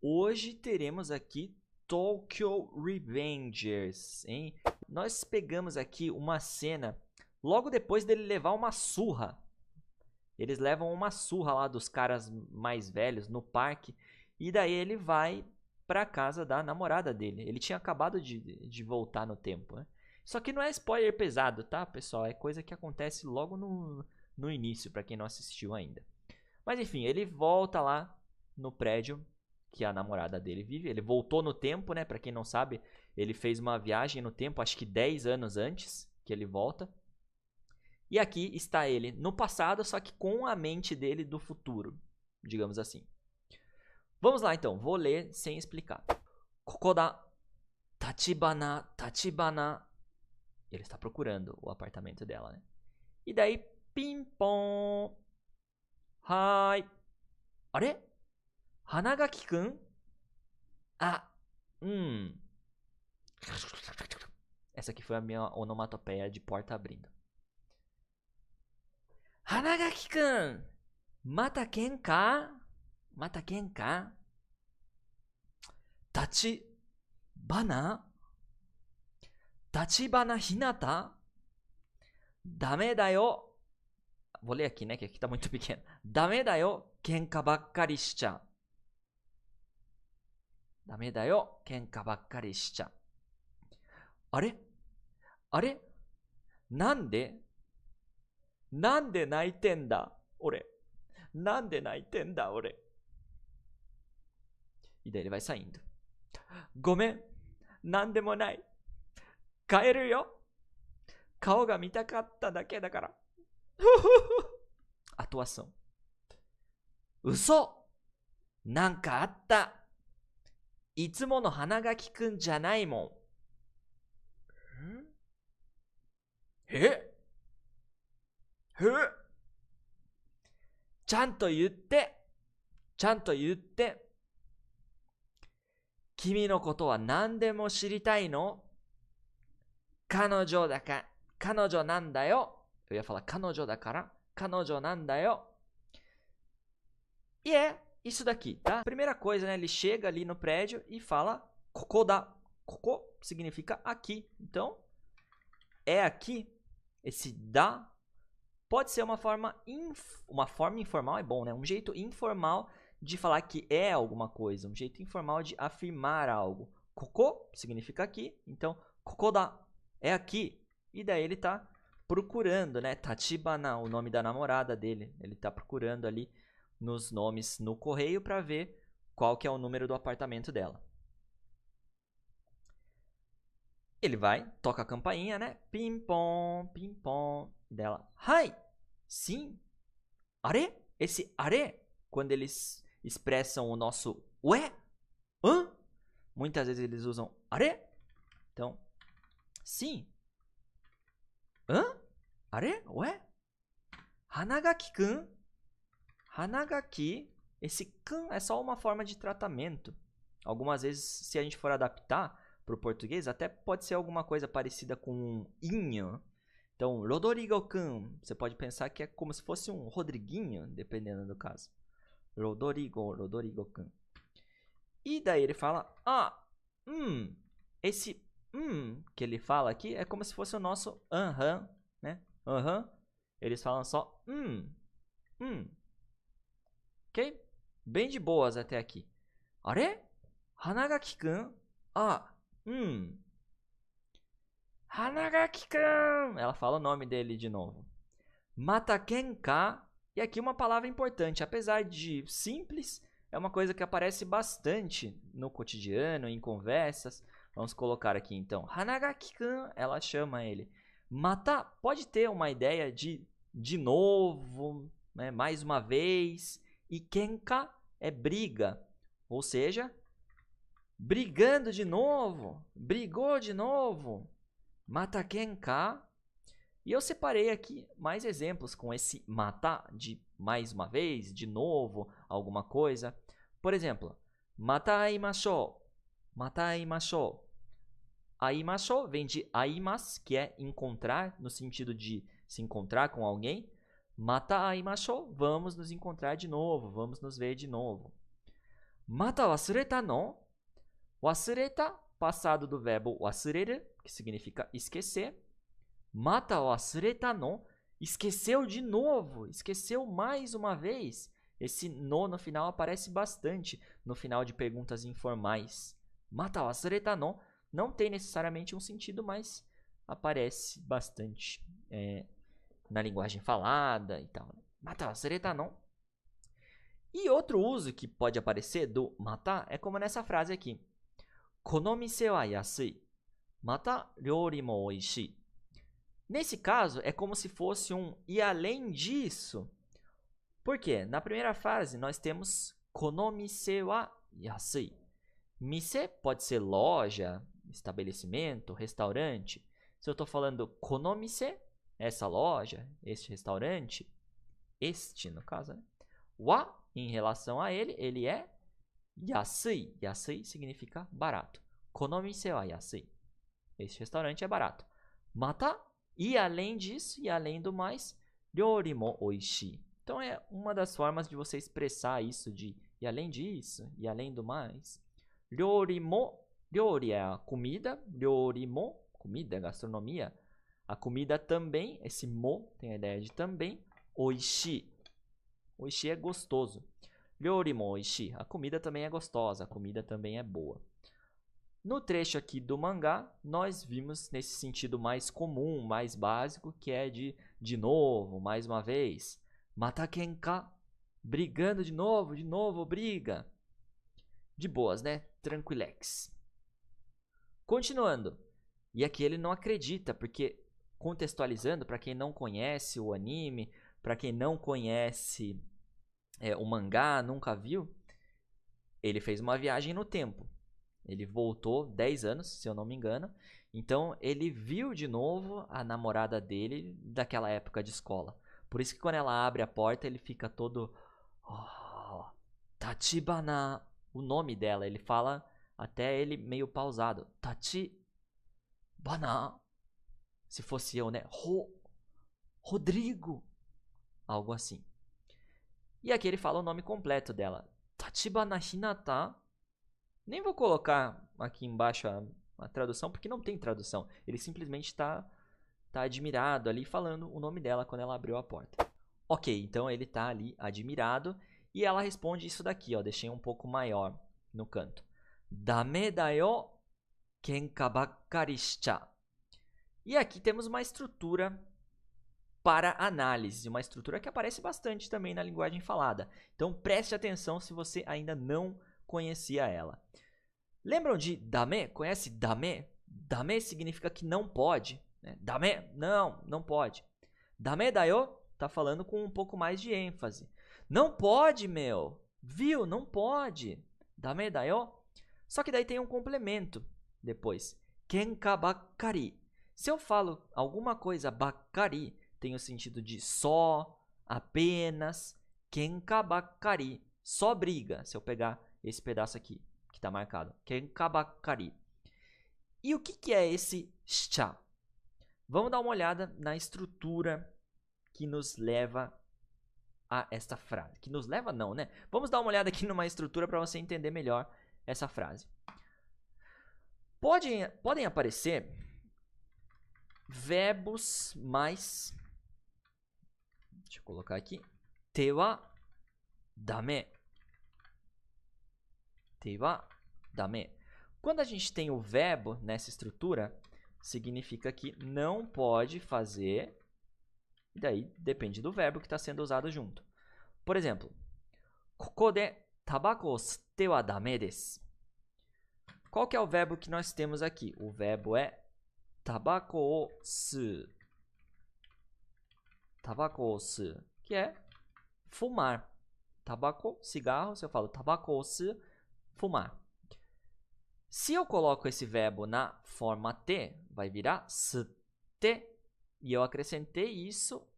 Hoje teremos aqui Tokyo Revengers, hein? Nós pegamos aqui uma cena logo depois dele levar uma surra. Eles levam uma surra lá dos caras mais velhos no parque. E daí ele vai pra casa da namorada dele. Ele tinha acabado de voltar no tempo, né? Só que não é spoiler pesado, tá, pessoal? É coisa que acontece logo no início, pra quem não assistiu ainda. Mas enfim, ele volta lá no prédio que a namorada dele vive. Ele voltou no tempo, né? Pra quem não sabe, ele fez uma viagem no tempo, acho que 10 anos antes que ele volta. E aqui está ele no passado, só que com a mente dele do futuro, digamos assim. Vamos lá então, vou ler sem explicar. Kokoda Tachibana, Tachibana. Ele está procurando o apartamento dela, né? E daí, pim-pom. Hai. Are? Hanagaki-kun? Ah, Essa aqui foi a minha onomatopeia de porta abrindo. Hanagaki-kun! Mata kenka? Mata kenka? Tachibana? Tachibana Hinata? Dame da yo. Vou ler aqui, né? Que aqui tá muito pequeno. Dame da yo, kenka bakkari shicha. Dame da yo, kenka bakkari shicha. Are? Are? Nande? Nande naiten da, ore? Nande naiten da, ore? E daí ele vai saindo. Gomen, nande mo nai. Kaeru yo. Kao ga mitakatta dake da kara. Atuação. Uso! Nanka atta. Itsumo no Hanagaki-kun janai mon. He? ちゃんと言って。ちゃんと言って。君のことは何でも知りたいの？彼女だから。彼女なんだよ。Eu ia falar 彼女だから。彼女なんだよ。E é isso daqui, tá? Primeira coisa, né? Ele chega ali no prédio e fala kokoda. Koko significa aqui. Então, é aqui. Esse da pode ser uma forma informal, é bom, né? Um jeito informal de falar que é alguma coisa. Um jeito informal de afirmar algo. Koko significa aqui. Então, kokoda é aqui. E daí ele tá procurando, né? Tachibana, o nome da namorada dele. Ele tá procurando ali nos nomes no correio para ver qual que é o número do apartamento dela. Ele vai, toca a campainha, né? Pim-pom, pim-pom. Dela, hai! Sim! Are? Esse are, quando eles expressam o nosso ué, hã? Muitas vezes eles usam are. Então, sim. Hã? Are? Ué? Hanagaki-kun? Hanagaki, esse kun é só uma forma de tratamento. Algumas vezes, se a gente for adaptar para o português, até pode ser alguma coisa parecida com um inho. Então, Rodrigo-kun, você pode pensar que é como se fosse um Rodriguinho, dependendo do caso. Rodrigo-kun. E daí ele fala, esse que ele fala aqui é como se fosse o nosso aham, né? Aham. Eles falam só Ok? Bem de boas até aqui. Are? Hanagaki-kun? Hanagaki-kun! Ela fala o nome dele de novo. Mata kenka. E aqui uma palavra importante. Apesar de simples, é uma coisa que aparece bastante no cotidiano, em conversas. Vamos colocar aqui então. Hanagaki-kun, ela chama ele. Mata pode ter uma ideia de novo, né? Mais uma vez. E kenka é briga. Ou seja, brigando de novo. Brigou de novo. Mata kenka. E eu separei aqui mais exemplos com esse mata de mais uma vez, de novo, alguma coisa. Por exemplo, mata aimashou. Mata aimashou. Aimashou vem de aimas, que é encontrar, no sentido de se encontrar com alguém. Mata aimashou, vamos nos encontrar de novo, vamos nos ver de novo. Mata wasureta no? Wasureta, passado do verbo wasureru, que significa esquecer. Mata wasureta no? Esqueceu de novo, esqueceu mais uma vez. Esse no final aparece bastante no final de perguntas informais. Mata wasureta no? Não tem necessariamente um sentido, mas aparece bastante na linguagem falada e tal. Mata wasureta no? E outro uso que pode aparecer do mata é como nessa frase aqui. Kono mise wa yasui. Mata ryori mo oishii. Nesse caso, é como se fosse um e além disso. Por quê? Na primeira frase, nós temos kono mise wa yasui. Mise pode ser loja, estabelecimento, restaurante. Se eu estou falando kono mise, essa loja, este restaurante, este no caso, né? Wa, em relação a ele é yasui. Yasui significa barato. Kono mise wa yasui. Este restaurante é barato. Mata, e além disso, e além do mais, ryori mo oishii. Então é uma das formas de você expressar isso de e além disso, e além do mais. Ryori mo, ryori é a comida, ryori mo, comida, gastronomia. A comida também, esse mo tem a ideia de também, oishii. Oishii é gostoso. Ryori mo oishii, a comida também é gostosa, a comida também é boa. No trecho aqui do mangá, nós vimos nesse sentido mais comum, mais básico, que é de novo, mais uma vez. Mata kenka, brigando de novo, briga. De boas, né? Tranquilex. Continuando. E aqui ele não acredita, porque contextualizando, para quem não conhece o anime, para quem não conhece o mangá, nunca viu, ele fez uma viagem no tempo. Ele voltou 10 anos, se eu não me engano. Então, ele viu de novo a namorada dele daquela época de escola. Por isso que quando ela abre a porta, ele fica todo... Oh, Tachibana. O nome dela, ele fala até ele meio pausado. Tachibana. Se fosse eu, né? Rodrigo. Algo assim. E aqui ele fala o nome completo dela. Tachibana Hinata. Nem vou colocar aqui embaixo a tradução, porque não tem tradução. Ele simplesmente está admirado ali falando o nome dela quando ela abriu a porta. Ok, então ele está ali admirado e ela responde isso daqui, ó, deixei um pouco maior no canto. Dame da yo kenka bakkari shicha. E aqui temos uma estrutura para análise, uma estrutura que aparece bastante também na linguagem falada. Então preste atenção se você ainda não conhecia ela. Lembram de dame? Conhece dame? Dame significa que não pode. Né? Dame, não pode. Dame dayo tá falando com um pouco mais de ênfase. Não pode, meu. Viu? Não pode. Dame dayo. Só que daí tem um complemento depois. Kenka bakkari. Se eu falo alguma coisa bakkari, tem o sentido de só, apenas. Kenka bakkari. Só briga. Se eu pegar esse pedaço aqui, que está marcado. Kenka bakkari. E o que é esse shicha? Vamos dar uma olhada na estrutura que nos leva a esta frase. Que nos leva não, né? Vamos dar uma olhada aqui numa estrutura para você entender melhor essa frase. Podem aparecer verbos mais... Deixa eu colocar aqui. Te wa dame. Te wa dame. Quando a gente tem o verbo nessa estrutura, significa que não pode fazer... E daí depende do verbo que está sendo usado junto. Por exemplo, koko de tabako o shitte wa dame desu. Qual que é o verbo que nós temos aqui? O verbo é tabako o su. Tabako o su, que é fumar. Tabako, cigarro, se eu falo tabako o su, fumar. Se eu coloco esse verbo na forma te, vai virar shitte. E eu acrescentei isso.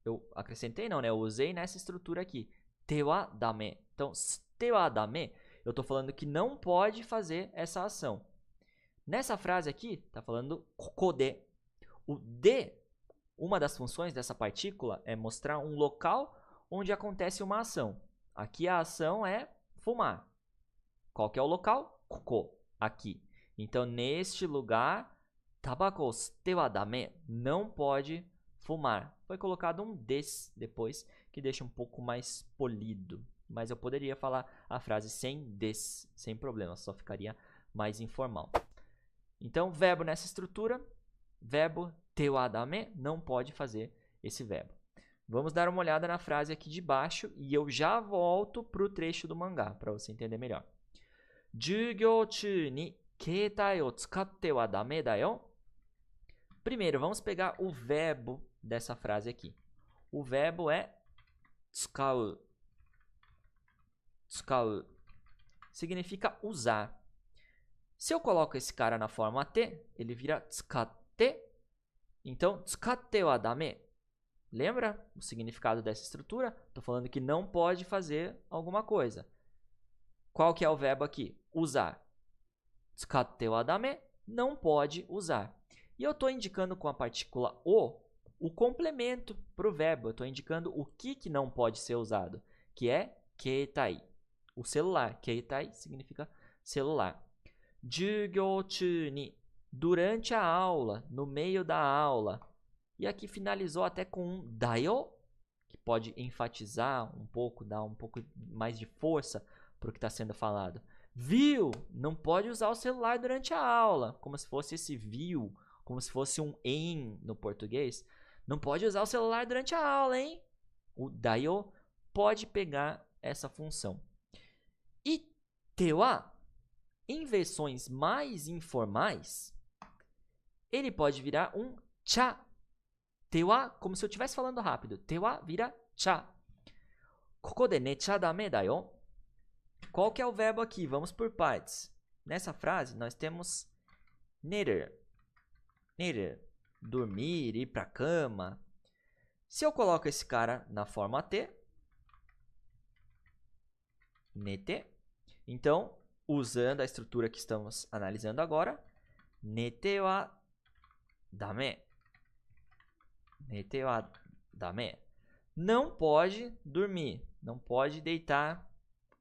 Eu acrescentei não, né? Eu usei nessa estrutura aqui. Te wa dame. Então, te wa dame, eu estou falando que não pode fazer essa ação. Nessa frase aqui, está falando koko de. O de, uma das funções dessa partícula é mostrar um local onde acontece uma ação. Aqui a ação é fumar. Qual que é o local? Koko, aqui. Então, neste lugar, tabako sute wa dame, não pode fumar. Foi colocado um des depois, que deixa um pouco mais polido. Mas eu poderia falar a frase sem des, sem problema, só ficaria mais informal. Então, verbo nessa estrutura, verbo te wa dame, não pode fazer esse verbo. Vamos dar uma olhada na frase aqui de baixo e eu já volto para o trecho do mangá, para você entender melhor. Jugyou chū ni keitai o tsukatte wa dame da yo. Primeiro, vamos pegar o verbo dessa frase aqui. O verbo é tsukau. Tsukau significa usar. Se eu coloco esse cara na forma T, ele vira tsukatte. Então, tsukatte wa dame. Lembra o significado dessa estrutura? Estou falando que não pode fazer alguma coisa. Qual que é o verbo aqui? Usar. Tsukatte wa dame, não pode usar. E eu estou indicando com a partícula o complemento para o verbo. Eu estou indicando o que não pode ser usado, que é keitai, o celular. Keitai significa celular. Jugyou chū ni, durante a aula, no meio da aula. E aqui finalizou até com um dayo, que pode enfatizar um pouco, dar um pouco mais de força para o que está sendo falado. Viu? Não pode usar o celular durante a aula. Como se fosse esse viu, como se fosse um em no português. Não pode usar o celular durante a aula, hein? O dayo pode pegar essa função. E te wa, em versões mais informais, ele pode virar um cha. Te wa, como se eu estivesse falando rápido. Te wa vira cha. Koko de necha dame da yo. Qual que é o verbo aqui? Vamos por partes. Nessa frase, nós temos nerer. Nerer. Dormir, ir pra cama. Se eu coloco esse cara na forma T, nete, então, usando a estrutura que estamos analisando agora, nete wa dame. Nete wa dame. Não pode dormir. Não pode deitar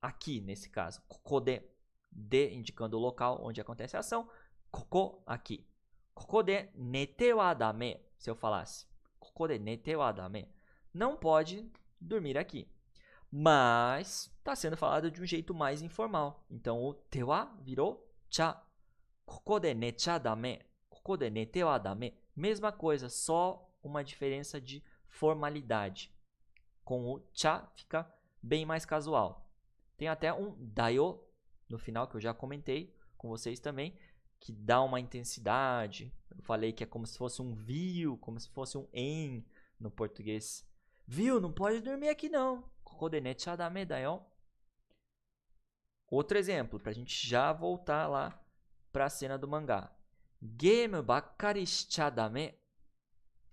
aqui, nesse caso. Koko de indicando o local onde acontece a ação. Koko, aqui. Koko de nete wa dame. Se eu falasse. Koko de nete wa dame. Não pode dormir aqui. Mas está sendo falado de um jeito mais informal. Então, o te wa virou cha. Koko de necha dame. Koko de nete wa dame. Mesma coisa, só uma diferença de formalidade. Com o cha fica bem mais casual. Tem até um dayo no final, que eu já comentei com vocês também, que dá uma intensidade. Eu falei que é como se fosse um viu, como se fosse um em no português. Viu? Não pode dormir aqui não. Koko de necha dame da yo. Outro exemplo, para a gente já voltar lá para a cena do mangá. Game bakkari shicha dame.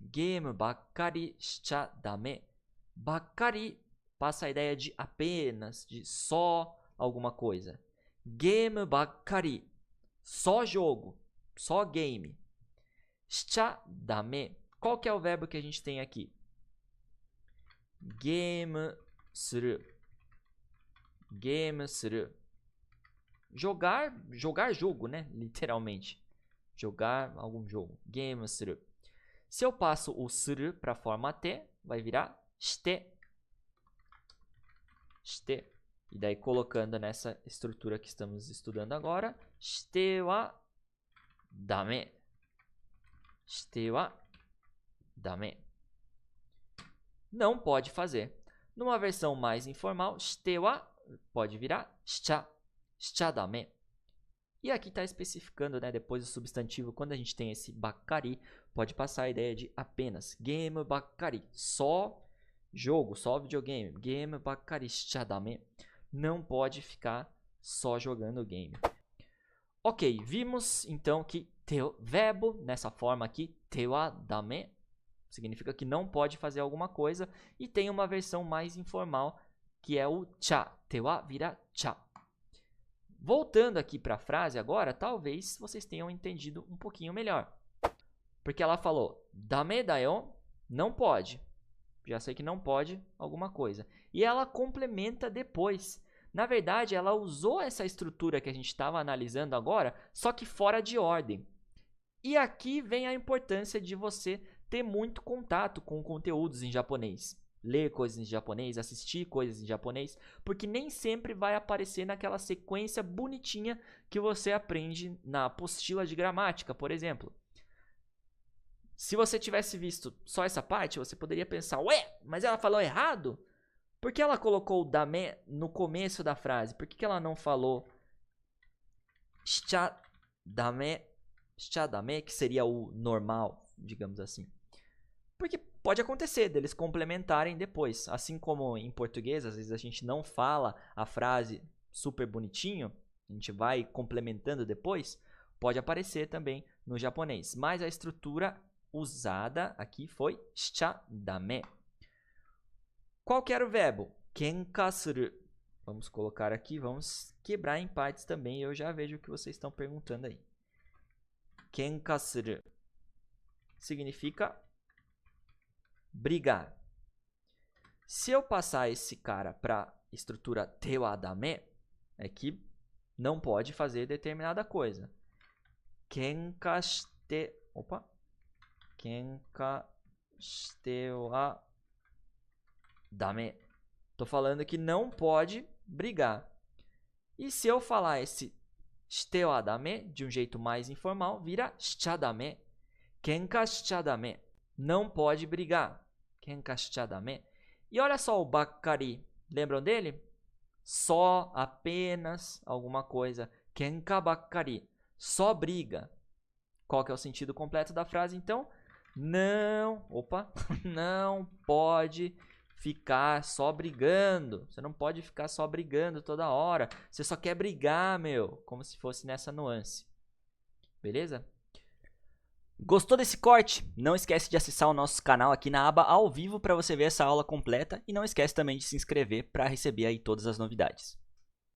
Game bakkari shicha dame. Bakkari passa a ideia de apenas, de só alguma coisa. Game bakkari, só jogo, só game. Shicha dame. Qual que é o verbo que a gente tem aqui? Game suru. Game suru. Jogar jogo, né? Literalmente. Jogar algum jogo. Game suru. Se eu passo o suru para a forma T, vai virar shite. Shite. E daí colocando nessa estrutura que estamos estudando agora, shite wa dame. Shite wa dame. Não pode fazer. Numa versão mais informal, shite wa pode virar shicha. Shicha dame. E aqui está especificando, né, depois do substantivo, quando a gente tem esse bakkari, pode passar a ideia de apenas. Game bakkari, só jogo, só videogame. Game bakkari shicha dame. Não pode ficar só jogando game. Ok, vimos então que verbo, nessa forma aqui, te wa dame, significa que não pode fazer alguma coisa. E tem uma versão mais informal, que é o cha. Te wa vira cha. Voltando aqui para a frase agora, talvez vocês tenham entendido um pouquinho melhor. Porque ela falou, dame da yo, não pode. Já sei que não pode alguma coisa. E ela complementa depois. Na verdade, ela usou essa estrutura que a gente estava analisando agora, só que fora de ordem. E aqui vem a importância de você ter muito contato com conteúdos em japonês. Ler coisas em japonês, assistir coisas em japonês, porque nem sempre vai aparecer naquela sequência bonitinha que você aprende na apostila de gramática, por exemplo. Se você tivesse visto só essa parte, você poderia pensar, ué, mas ela falou errado? Por que ela colocou o dame no começo da frase? Por que ela não falou shichadame, que seria o normal, digamos assim? Porque pode acontecer deles complementarem depois. Assim como em português, às vezes a gente não fala a frase super bonitinho, a gente vai complementando depois, pode aparecer também no japonês. Mas a estrutura usada aqui foi shichadame. Qual que era o verbo? Kenka suru. Vamos colocar aqui, vamos quebrar em partes também. Eu já vejo o que vocês estão perguntando aí. Kenka suru significa brigar. Se eu passar esse cara para estrutura te wa dame, é que não pode fazer determinada coisa. Kenka shite wa dame. Tô falando que não pode brigar. E se eu falar esse shite wa dame de um jeito mais informal, vira shichadame. Kenka shichadame. Não pode brigar. Kenka shichadame. E olha só o bakkari. Lembram dele? Só, apenas, alguma coisa. Kenka bakkari. Só briga. Qual que é o sentido completo da frase, então? Não pode ficar só brigando. Você não pode ficar só brigando toda hora. Você só quer brigar, meu. Como se fosse nessa nuance. Beleza? Gostou desse corte? Não esquece de acessar o nosso canal aqui na aba ao vivo para você ver essa aula completa. E não esquece também de se inscrever para receber aí todas as novidades.